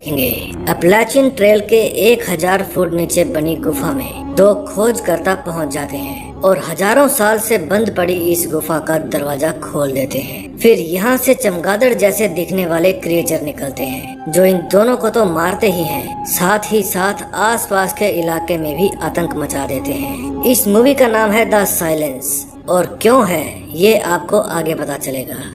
देखेंगे। अपलाचिन ट्रेल के 1000 फुट नीचे बनी गुफा में 2 खोजकर्ता पहुंच जाते हैं और हजारों साल से बंद पड़ी इस गुफा का दरवाजा खोल देते हैं। फिर यहाँ से चमगादड़ जैसे दिखने वाले क्रिएचर निकलते हैं जो इन दोनों को तो मारते ही हैं, साथ ही साथ आसपास के इलाके में भी आतंक मचा देते हैं। इस मूवी का नाम है द साइलेंस और क्यों है ये आपको आगे पता चलेगा।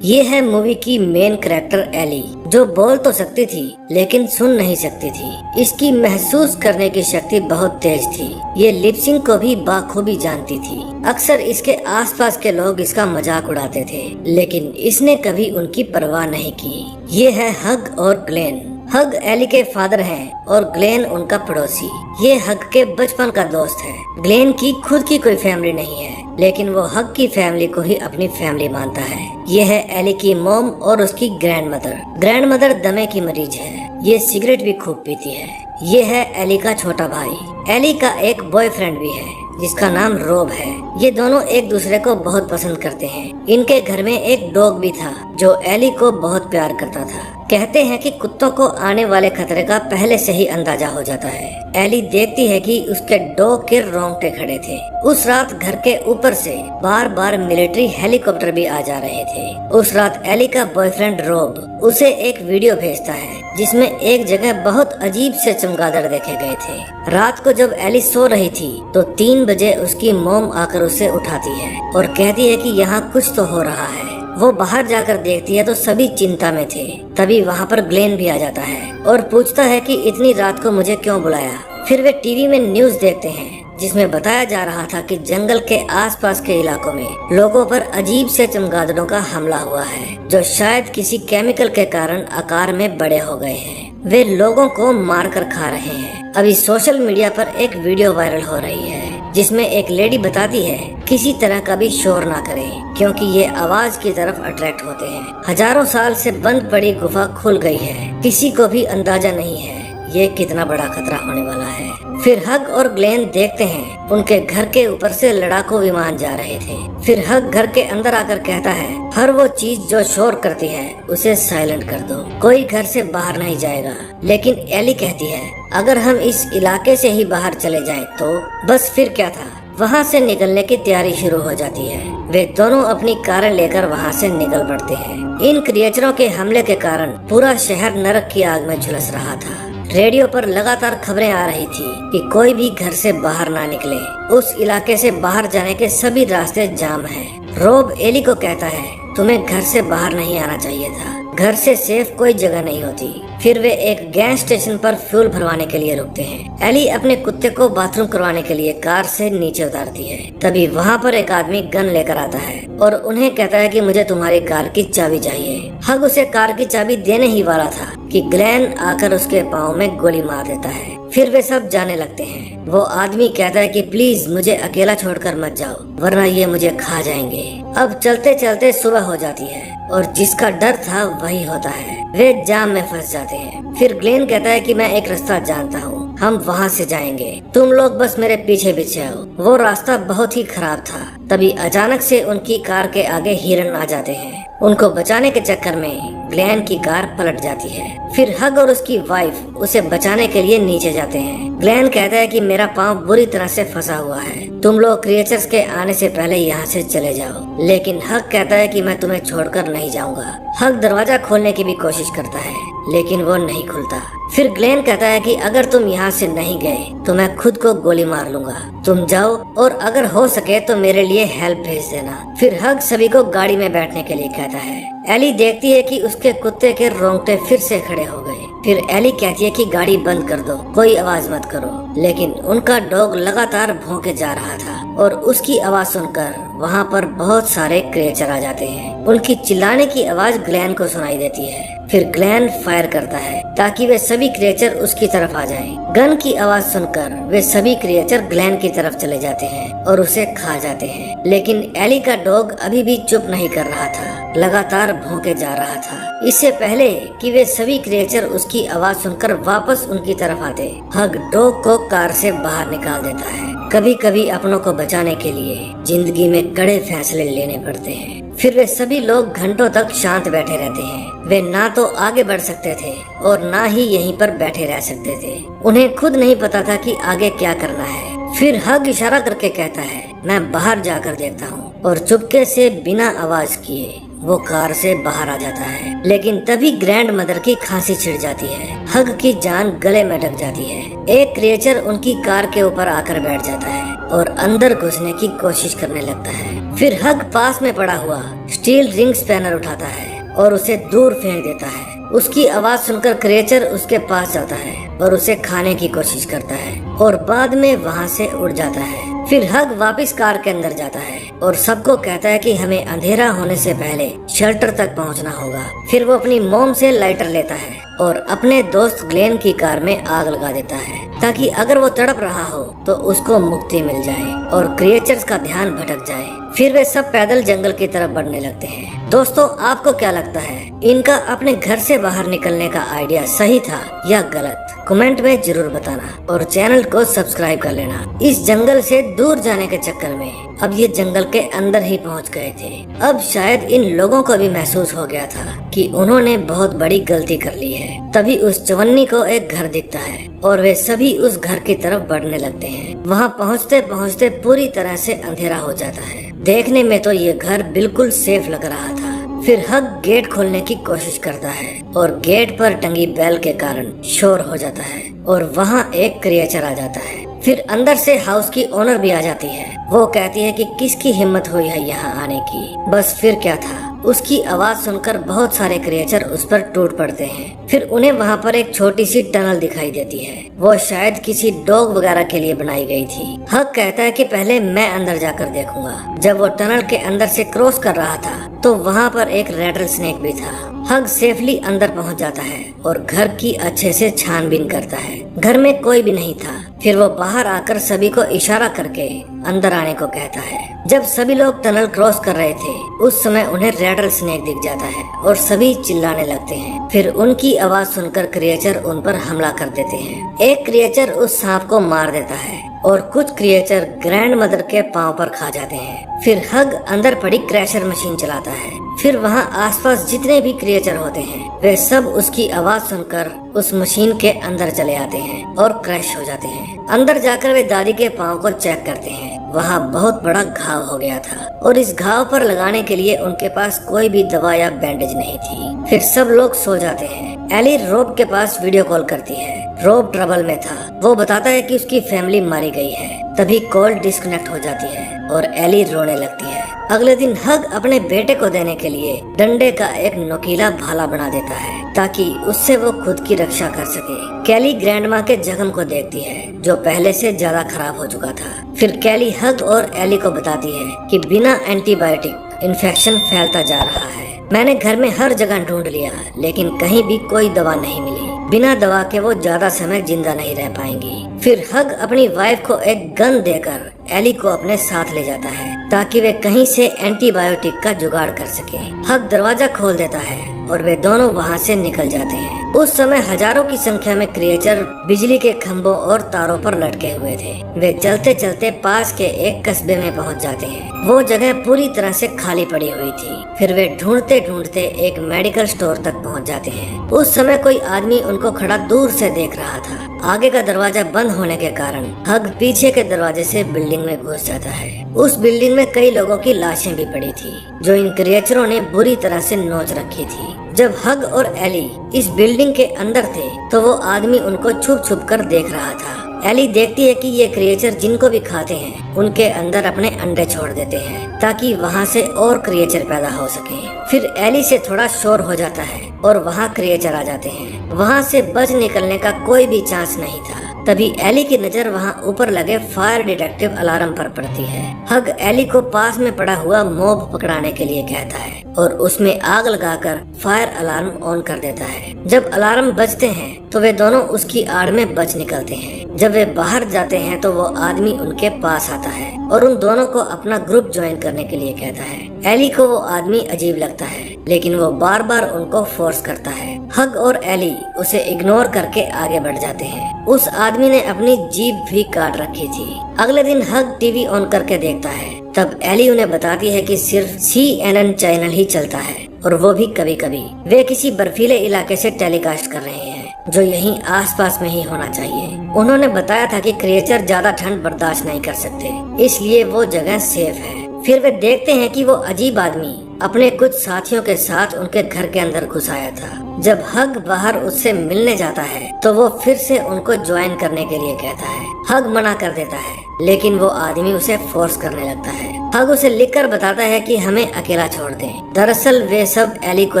ये है मूवी की मेन कैरेक्टर एली, जो बोल तो सकती थी लेकिन सुन नहीं सकती थी। इसकी महसूस करने की शक्ति बहुत तेज थी। ये लिपसिंग को भी बाखूबी जानती थी। अक्सर इसके आसपास के लोग इसका मजाक उड़ाते थे, लेकिन इसने कभी उनकी परवाह नहीं की। ये है हग और ग्लेन। हग एली के फादर हैं और ग्लेन उनका पड़ोसी। ये हग के बचपन का दोस्त है। ग्लेन की खुद की कोई फैमिली नहीं है, लेकिन वो हग की फैमिली को ही अपनी फैमिली मानता है। ये है एली की मॉम और उसकी ग्रैंडमदर। ग्रैंडमदर दमे की मरीज है। ये सिगरेट भी खूब पीती है। ये है एली का छोटा भाई। एली का एक बॉयफ्रेंड भी है जिसका नाम रोब है। ये दोनों एक दूसरे को बहुत पसंद करते हैं। इनके घर में एक डॉग भी था जो एली को बहुत प्यार करता था। कहते हैं कि कुत्तों को आने वाले खतरे का पहले से ही अंदाजा हो जाता है। एली देखती है कि उसके डॉग के रोंगटे खड़े थे। उस रात घर के ऊपर से बार बार मिलिट्री हेलीकॉप्टर भी आ जा रहे थे। उस रात एली का बॉयफ्रेंड रोब उसे एक वीडियो भेजता है जिसमें एक जगह बहुत अजीब से चमगादड़ देखे गए थे। रात को जब एली सो रही थी तो 3 बजे उसकी मॉम आकर उसे उठाती है और कहती है कि यहाँ कुछ तो हो रहा है। वो बाहर जाकर देखती है तो सभी चिंता में थे। तभी वहाँ पर ग्लेन भी आ जाता है और पूछता है कि इतनी रात को मुझे क्यों बुलाया। फिर वे टीवी में न्यूज़ देखते हैं जिसमें बताया जा रहा था कि जंगल के आसपास के इलाकों में लोगों पर अजीब से चमगादड़ों का हमला हुआ है जो शायद किसी केमिकल के कारण आकार में बड़े हो गए हैं। वे लोगों को मारकर खा रहे हैं। अभी सोशल मीडिया पर एक वीडियो वायरल हो रही है जिसमें एक लेडी बताती है किसी तरह का भी शोर ना करें क्योंकि ये आवाज की तरफ अट्रैक्ट होते हैं। हजारों साल से बंद पड़ी गुफा खुल गई है। किसी को भी अंदाजा नहीं है ये कितना बड़ा खतरा होने वाला है। फिर हग और ग्लेन देखते हैं उनके घर के ऊपर से लड़ाकू विमान जा रहे थे। फिर हग घर के अंदर आकर कहता है हर वो चीज जो शोर करती है उसे साइलेंट कर दो, कोई घर से बाहर नहीं जाएगा। लेकिन एली कहती है अगर हम इस इलाके से ही बाहर चले जाएं तो बस फिर क्या था। वहाँ से निकलने की तैयारी शुरू हो जाती है। वे दोनों अपनी कारें लेकर वहाँ से निकल पड़ते हैं। इन क्रिएचरों के हमले के कारण पूरा शहर नरक की आग में झुलस रहा था। रेडियो पर लगातार खबरें आ रही थी कि कोई भी घर से बाहर ना निकले। उस इलाके से बाहर जाने के सभी रास्ते जाम हैं। रोब एली को कहता है तुम्हें घर से बाहर नहीं आना चाहिए था, घर से सेफ कोई जगह नहीं होती। फिर वे एक गैस स्टेशन पर फ्यूल भरवाने के लिए रुकते हैं। एली अपने कुत्ते को बाथरूम करवाने के लिए कार से नीचे उतारती है। तभी वहाँ पर एक आदमी गन लेकर आता है और उन्हें कहता है कि मुझे तुम्हारी कार की चाबी चाहिए। हग उसे कार की चाबी देने ही वाला था कि ग्लेन आकर उसके पाँव में गोली मार देता है। फिर वे सब जाने लगते हैं। वो आदमी कहता है कि प्लीज मुझे अकेला छोड़कर मत जाओ वरना ये मुझे खा जाएंगे। अब चलते चलते सुबह हो जाती है और जिसका डर था वही होता है। वे जाम में फंस जाते हैं। फिर ग्लेन कहता है कि मैं एक रास्ता जानता हूँ, हम वहाँ से जाएंगे, तुम लोग बस मेरे पीछे पीछे आओ। वो रास्ता बहुत ही खराब था। तभी अचानक से उनकी कार के आगे हिरन आ जाते हैं। उनको बचाने के चक्कर में ग्लेन की कार पलट जाती है। फिर हग और उसकी वाइफ उसे बचाने के लिए नीचे जाते हैं। ग्लेन कहता है कि मेरा पाँव बुरी तरह से फंसा हुआ है, तुम लोग क्रिएचर्स के आने से पहले यहाँ से चले जाओ। लेकिन हग कहता है कि मैं तुम्हें छोड़कर नहीं जाऊंगा। हग दरवाजा खोलने की भी कोशिश करता है लेकिन वो नहीं खुलता। फिर ग्लेन कहता है कि अगर तुम यहाँ से नहीं गए तो मैं खुद को गोली मार लूंगा, तुम जाओ और अगर हो सके तो मेरे लिए हेल्प भेज देना। फिर हग सभी को गाड़ी में बैठने के लिए कहता है। एली देखती है कि उसके कुत्ते के रोंगटे फिर से खड़े हो गए। फिर एली कहती है कि गाड़ी बंद कर दो, कोई आवाज मत करो। लेकिन उनका डॉग लगातार भौंके जा रहा था और उसकी आवाज सुनकर वहाँ पर बहुत सारे क्रिएचर आ जाते हैं। उनकी चिल्लाने की आवाज ग्लेन को सुनाई देती है। फिर ग्लेन फायर करता है ताकि वे सभी क्रिएचर उसकी तरफ आ जाएं। गन की आवाज सुनकर वे सभी क्रिएचर ग्लेन की तरफ चले जाते हैं और उसे खा जाते हैं। लेकिन एली का डॉग अभी भी चुप नहीं कर रहा था, लगातार भौंके जा रहा था। इससे पहले कि वे सभी क्रिएचर उसकी आवाज सुनकर वापस उनकी तरफ आते, हग डॉग को कार से बाहर निकाल देता है। कभी कभी अपनों को बचाने के लिए जिंदगी में कड़े फैसले लेने पड़ते हैं। फिर वे सभी लोग घंटों तक शांत बैठे रहते हैं। वे ना तो आगे बढ़ सकते थे और ना ही यहीं पर बैठे रह सकते थे। उन्हें खुद नहीं पता था कि आगे क्या करना है। फिर हग इशारा करके कहता है, मैं बाहर जाकर देखता हूँ, और चुपके से बिना आवाज किए वो कार से बाहर आ जाता है। लेकिन तभी ग्रैंड मदर की खांसी छिड़ जाती है। हग की जान गले में अटक जाती है। एक क्रिएचर उनकी कार के ऊपर आकर बैठ जाता है और अंदर घुसने की कोशिश करने लगता है। फिर हग पास में पड़ा हुआ स्टील रिंग स्पैनर उठाता है और उसे दूर फेंक देता है। उसकी आवाज सुनकर क्रिएचर उसके पास जाता है और उसे खाने की कोशिश करता है और बाद में वहाँ से उड़ जाता है। फिर हग वापस कार के अंदर जाता है और सबको कहता है कि हमें अंधेरा होने से पहले शेल्टर तक पहुंचना होगा। फिर वो अपनी मोम से लाइटर लेता है और अपने दोस्त ग्लेन की कार में आग लगा देता है ताकि अगर वो तड़प रहा हो तो उसको मुक्ति मिल जाए और क्रिएचर्स का ध्यान भटक जाए। फिर वे सब पैदल जंगल की तरफ बढ़ने लगते हैं। दोस्तों, आपको क्या लगता है, इनका अपने घर से बाहर निकलने का आइडिया सही था या गलत? कमेंट में जरूर बताना और चैनल को सब्सक्राइब कर लेना। इस जंगल से दूर जाने के चक्कर में अब ये जंगल के अंदर ही पहुंच गए थे। अब शायद इन लोगों को भी महसूस हो गया था कि उन्होंने बहुत बड़ी गलती कर ली है। तभी उस चवन्नी को एक घर दिखता है और वे सभी उस घर की तरफ बढ़ने लगते हैं। वहाँ पहुँचते पहुँचते पूरी तरह से अंधेरा हो जाता है। देखने में तो ये घर बिल्कुल सेफ लग रहा था। फिर हग गेट खोलने की कोशिश करता है और गेट पर टंगी बेल के कारण शोर हो जाता है और वहाँ एक क्रिएचर आ जाता है। फिर अंदर से हाउस की ओनर भी आ जाती है। वो कहती है कि किसकी हिम्मत हुई है यहाँ आने की। बस फिर क्या था, उसकी आवाज सुनकर बहुत सारे क्रिएचर उस पर टूट पड़ते हैं। फिर उन्हें वहाँ पर एक छोटी सी टनल दिखाई देती है। वो शायद किसी डॉग वगैरह के लिए बनाई गई थी। हग कहता है कि पहले मैं अंदर जाकर देखूंगा। जब वो टनल के अंदर से क्रॉस कर रहा था तो वहाँ पर एक रैटल स्नेक भी था। हग सेफली अंदर पहुँच जाता है और घर की अच्छे से छानबीन करता है। घर में कोई भी नहीं था। फिर वो बाहर आकर सभी को इशारा करके अंदर आने को कहता है। जब सभी लोग टनल क्रॉस कर रहे थे उस समय उन्हें रैटल स्नेक दिख जाता है और सभी चिल्लाने लगते हैं। फिर उनकी आवाज सुनकर क्रिएचर उन पर हमला कर देते हैं। एक क्रिएचर उस सांप को मार देता है और कुछ क्रिएचर ग्रैंड मदर के पांव पर खा जाते हैं। फिर हग अंदर पड़ी क्रैशर मशीन चलाता है। फिर वहाँ आसपास जितने भी क्रिएचर होते हैं वे सब उसकी आवाज सुनकर उस मशीन के अंदर चले आते हैं और क्रैश हो जाते हैं। अंदर जाकर वे दादी के पांव को चेक करते हैं। वहाँ बहुत बड़ा घाव हो गया था और इस घाव पर लगाने के लिए उनके पास कोई भी दवा या बैंडेज नहीं थी। फिर सब लोग सो जाते हैं। एली रोब के पास वीडियो कॉल करती है। रोब ट्रबल में था। वो बताता है कि उसकी फैमिली मारी गई है। तभी कॉल डिस्कनेक्ट हो जाती है और एली रोने लगती है। अगले दिन हग अपने बेटे को देने के लिए डंडे का एक नुकीला भाला बना देता है ताकि उससे वो खुद की रक्षा कर सके। कैली ग्रैंडमा के जख्म को देखती है जो पहले से ज्यादा खराब हो चुका था। फिर कैली हग और एली को बताती है कि बिना एंटीबायोटिक इन्फेक्शन फैलता जा रहा है। मैंने घर में हर जगह ढूंढ लिया लेकिन कहीं भी कोई दवा नहीं मिली। बिना दवा के वो ज्यादा समय जिंदा नहीं रह पाएंगी। फिर हग अपनी वाइफ को एक गन देकर एली को अपने साथ ले जाता है ताकि वे कहीं से एंटीबायोटिक का जुगाड़ कर सके। हग दरवाजा खोल देता है और वे दोनों वहाँ से निकल जाते हैं। उस समय हजारों की संख्या में क्रिएचर बिजली के खंभों और तारों पर लटके हुए थे। वे चलते चलते पास के एक कस्बे में पहुँच जाते हैं। वो जगह पूरी तरह से खाली पड़ी हुई थी। फिर वे ढूंढते ढूंढते एक मेडिकल स्टोर तक पहुँच जाते हैं। उस समय कोई आदमी उनको खड़ा दूर से देख रहा था। आगे का दरवाजा बंद होने के कारण हग पीछे के दरवाजे से बिल्डिंग में घुस जाता है। उस बिल्डिंग में कई लोगों की लाशें भी पड़ी थी जो इन क्रिएचरों ने बुरी तरह से नोच रखी थी। जब हग और एली इस बिल्डिंग के अंदर थे तो वो आदमी उनको छुप छुप कर देख रहा था। एली देखती है कि ये क्रिएचर जिनको भी खाते हैं उनके अंदर अपने अंडे छोड़ देते हैं ताकि वहाँ से और क्रिएचर पैदा हो सके। फिर एली से थोड़ा शोर हो जाता है और वहाँ क्रिएचर आ जाते हैं। वहाँ से बच निकलने का कोई भी चांस नहीं था। तभी एली की नजर वहाँ ऊपर लगे फायर डिटेक्टिव अलार्म पर पड़ती है। हग एली को पास में पड़ा हुआ मॉब पकड़ाने के लिए कहता है और उसमें आग लगाकर फायर अलार्म ऑन कर देता है। जब अलार्म बजते हैं तो वे दोनों उसकी आड़ में बच निकलते हैं। जब वे बाहर जाते हैं तो वो आदमी उनके पास आता है और उन दोनों को अपना ग्रुप ज्वाइन करने के लिए कहता है। एली को वो आदमी अजीब लगता है, लेकिन वो बार बार उनको फोर्स करता है। हग और एली उसे इग्नोर करके आगे बढ़ जाते हैं। उस आदमी ने अपनी जीभ भी काट रखी थी। अगले दिन हग टीवी ऑन करके देखता है। तब एली उन्हें बताती है कि सिर्फ CNN चैनल ही चलता है और वो भी कभी कभी। वे किसी बर्फीले इलाके से टेलीकास्ट कर रहे हैं जो यहीं आसपास में ही होना चाहिए। उन्होंने बताया था कि क्रिएचर ज्यादा ठंड बर्दाश्त नहीं कर सकते, इसलिए वो जगह सेफ है। फिर वे देखते हैं कि वो अजीब आदमी अपने कुछ साथियों के साथ उनके घर के अंदर घुस आया था। जब हग बाहर उससे मिलने जाता है तो वो फिर से उनको ज्वाइन करने के लिए कहता है। हग मना कर देता है, लेकिन वो आदमी उसे फोर्स करने लगता है। हग उसे लिखकर बताता है कि हमें अकेला छोड़ दे। दरअसल वे सब एली को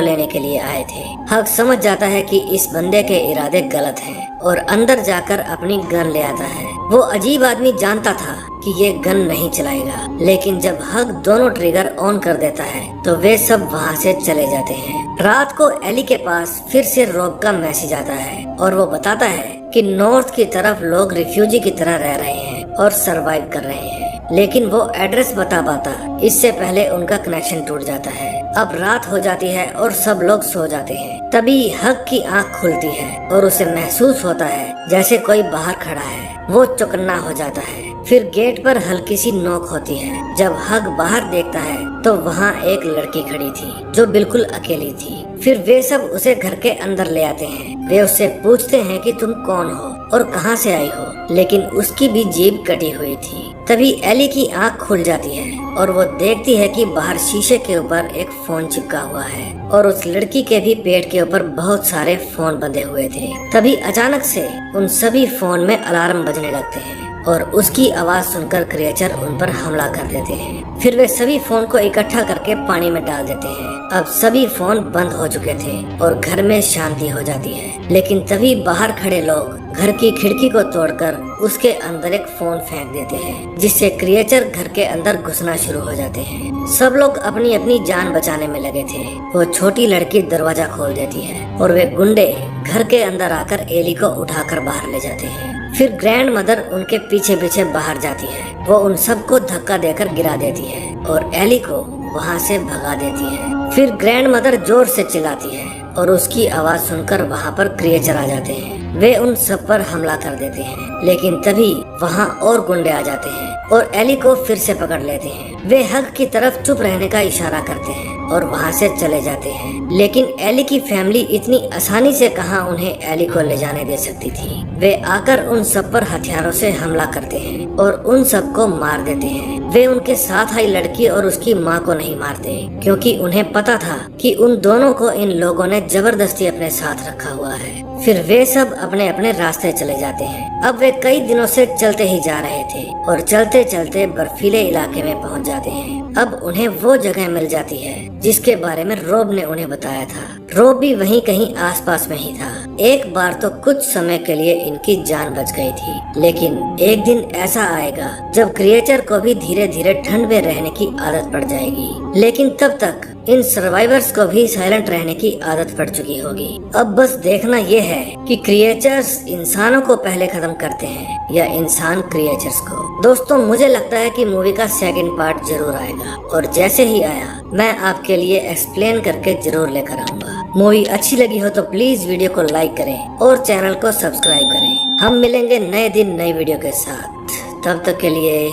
लेने के लिए आए थे। हग समझ जाता है कि इस बंदे के इरादे गलत हैं और अंदर जाकर अपनी गन ले आता है। वो अजीब आदमी जानता था कि ये गन नहीं चलाएगा, लेकिन जब हग दोनों ट्रिगर ऑन कर देता है तो वे सब वहाँ से चले जाते हैं। रात को एली के पास फिर से रॉब का मैसेज आता है और वो बताता है कि नॉर्थ की तरफ लोग रिफ्यूजी की तरह रह रहे हैं और सरवाइव कर रहे हैं, लेकिन वो एड्रेस बता पाता इससे पहले उनका कनेक्शन टूट जाता है। अब रात हो जाती है और सब लोग सो जाते हैं। तभी हग की आंख खुलती है और उसे महसूस होता है जैसे कोई बाहर खड़ा है। वो चौकन्ना हो जाता है। फिर गेट पर हल्की सी नोक होती है। जब हग बाहर देखता है तो वहाँ एक लड़की खड़ी थी जो बिल्कुल अकेली थी। फिर वे सब उसे घर के अंदर ले आते हैं। वे उससे पूछते हैं कि तुम कौन हो और कहाँ से आई हो, लेकिन उसकी भी जीभ कटी हुई थी। तभी एली की आंख खुल जाती है और वो देखती है कि बाहर शीशे के ऊपर एक फोन चिपका हुआ है और उस लड़की के भी पेट के ऊपर बहुत सारे फोन बंधे हुए थे। तभी अचानक से उन सभी फोन में अलार्म बजने लगते हैं और उसकी आवाज सुनकर क्रिएचर उन पर हमला कर देते हैं। फिर वे सभी फोन को इकट्ठा करके पानी में डाल देते हैं। अब सभी फोन बंद हो चुके थे और घर में शांति हो जाती है, लेकिन तभी बाहर खड़े लोग घर की खिड़की को तोड़कर उसके अंदर एक फोन फेंक देते हैं, जिससे क्रिएचर घर के अंदर घुसना शुरू हो जाते हैं। सब लोग अपनी अपनी जान बचाने में लगे थे। वो छोटी लड़की दरवाजा खोल देती है और वे गुंडे घर के अंदर आकर एली को उठाकर बाहर ले जाते हैं। फिर ग्रैंड मदर उनके पीछे पीछे बाहर जाती है। वो उन सबको धक्का देकर गिरा देती है और एली को वहाँ से भगा देती है। फिर ग्रैंड मदर जोर से चिल्लाती है और उसकी आवाज सुनकर वहाँ पर क्रिएचर आ जाते हैं। वे उन सब पर हमला कर देते हैं, लेकिन तभी वहाँ और गुंडे आ जाते हैं और एली को फिर से पकड़ लेते हैं। वे हग की तरफ चुप रहने का इशारा करते हैं और वहाँ से चले जाते हैं, लेकिन एली की फैमिली इतनी आसानी से कहाँ उन्हें एली को ले जाने दे सकती थी। वे आकर उन सब पर हथियारों से हमला करते हैं और उन सबको मार देते हैं। वे उनके साथ आई लड़की और उसकी माँ को नहीं मारते, क्योंकि उन्हें पता था कि उन दोनों को इन लोगों ने जबरदस्ती अपने साथ रखा हुआ है। फिर वे सब अपने अपने रास्ते चले जाते हैं। अब वे कई दिनों से चलते ही जा रहे थे और चलते चलते बर्फीले इलाके में पहुंच जाते हैं। अब उन्हें वो जगह मिल जाती है जिसके बारे में रोब ने उन्हें बताया था। रोब भी वहीं कहीं आसपास में ही था। एक बार तो कुछ समय के लिए इनकी जान बच गई थी, लेकिन एक दिन ऐसा आएगा जब क्रिएचर को भी धीरे धीरे ठंड में रहने की आदत पड़ जाएगी, लेकिन तब तक इन सर्वाइवर्स को भी साइलेंट रहने की आदत पड़ चुकी होगी। अब बस देखना ये है कि क्रिएचर्स इंसानों को पहले खत्म करते हैं या इंसान क्रिएचर्स को। दोस्तों, मुझे लगता है कि मूवी का सेकंड पार्ट जरूर आएगा और जैसे ही आया मैं आपके लिए एक्सप्लेन करके जरूर लेकर आऊंगा। मूवी अच्छी लगी हो तो प्लीज वीडियो को लाइक करें और चैनल को सब्सक्राइब करें। हम मिलेंगे नए दिन नई वीडियो के साथ। तब तक के लिए